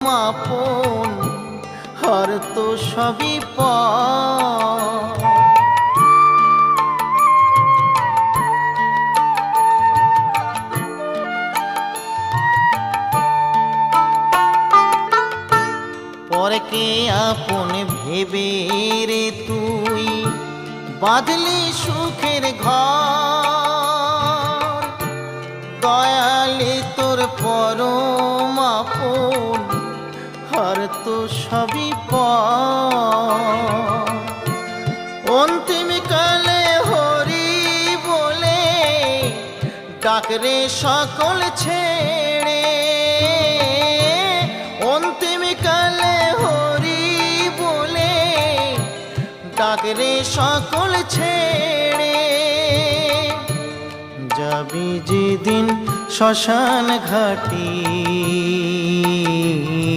আপন আর তো সবই পর। পরকে আপন ভেবে রে তুই বাঁধলি সুখের ঘর, দয়ালে তোর পরম আপন আর তো সবই পর। অন্তিম কালে হরি বলে ডাকরে সকল ছেড়ে, অন্তিম কালে হরি বলে ডাকরে সকল ছেড়ে। যাবি যেদিন শ্মশান ঘাটি